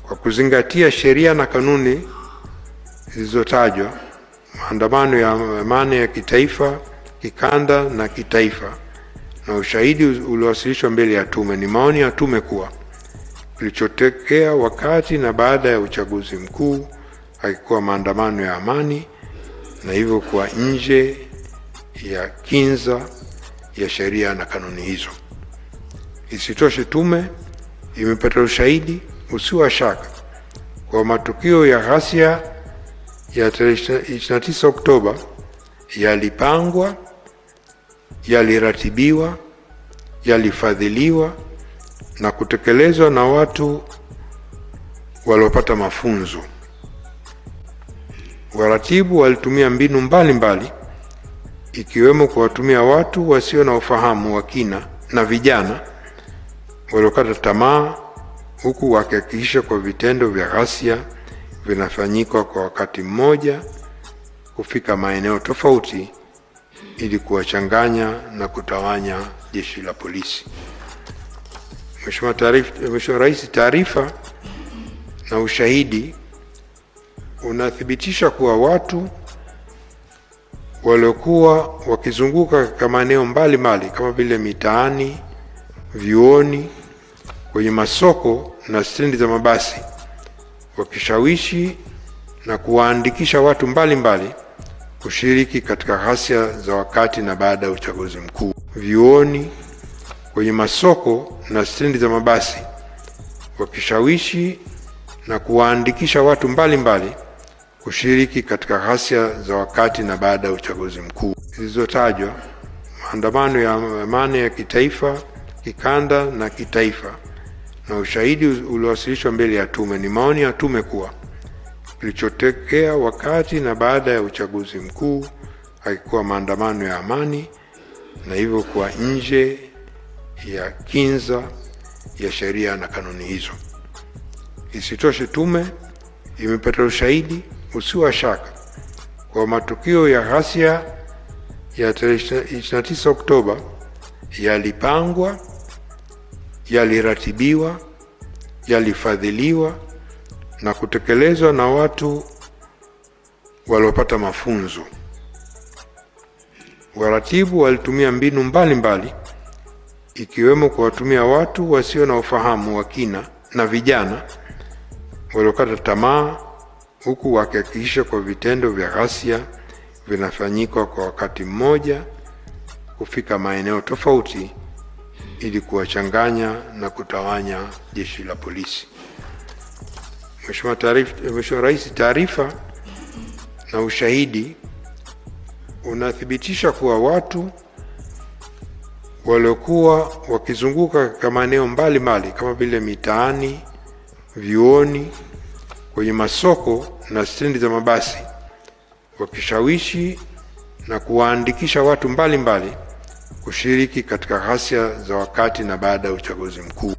Kwa kuzingatia sheria na kanuni zilizotajwa, maandamano ya amani ya kitaifa, kikanda na kitaifa na ushahidi uliowasilishwa mbele ya tume, ni maoni ya tume kuwa kilichotokea wakati na baada ya uchaguzi mkuu haikuwa maandamano ya amani na hivyo kuwa nje ya kinza ya sheria na kanuni hizo. Isitoshe, tume imepata ushahidi usio wa shaka kwa matukio ya ghasia ya 29 Oktoba yalipangwa, yaliratibiwa, yalifadhiliwa na kutekelezwa na watu waliopata mafunzo. Waratibu walitumia mbinu mbalimbali ikiwemo kuwatumia watu wasio na ufahamu wa kina na vijana waliokata tamaa, huku wakihakikisha kwa vitendo vya ghasia vinafanyika kwa wakati mmoja kufika maeneo tofauti ili kuwachanganya na kutawanya jeshi la polisi. Mheshimiwa Rais, taarifa na ushahidi unathibitisha kuwa watu waliokuwa wakizunguka katika maeneo mbalimbali kama vile mitaani, vyuoni, kwenye masoko na stendi za mabasi wakishawishi na kuwaandikisha watu mbalimbali kushiriki katika ghasia za wakati na baada ya uchaguzi mkuu. Vyuoni, kwenye masoko na stendi za mabasi wakishawishi na kuwaandikisha watu mbalimbali kushiriki katika ghasia za wakati na baada ya uchaguzi mkuu zilizotajwa, maandamano ya amani ya kitaifa, kikanda na kitaifa na ushahidi uliowasilishwa mbele ya tume, ni maoni ya tume kuwa kilichotokea wakati na baada ya uchaguzi mkuu haikuwa maandamano ya amani na hivyo kuwa nje ya kinza ya sheria na kanuni hizo. Isitoshe, tume imepata ushahidi usio wa shaka kwa matukio ya ghasia ya 29 Oktoba yalipangwa, yaliratibiwa, yalifadhiliwa na kutekelezwa na watu waliopata mafunzo. Waratibu walitumia mbinu mbalimbali ikiwemo kuwatumia watu wasio na ufahamu wa kina na vijana waliokata tamaa, huku wakihakikisha kwa vitendo vya ghasia vinafanyika kwa wakati mmoja kufika maeneo tofauti ili kuwachanganya na kutawanya jeshi la polisi. Mheshimiwa Rais, taarifa na ushahidi unathibitisha kuwa watu waliokuwa wakizunguka katika maeneo mbalimbali kama vile mitaani, vyuoni, kwenye masoko na stendi za mabasi wakishawishi na kuwaandikisha watu mbalimbali kushiriki katika ghasia za wakati na baada ya uchaguzi mkuu.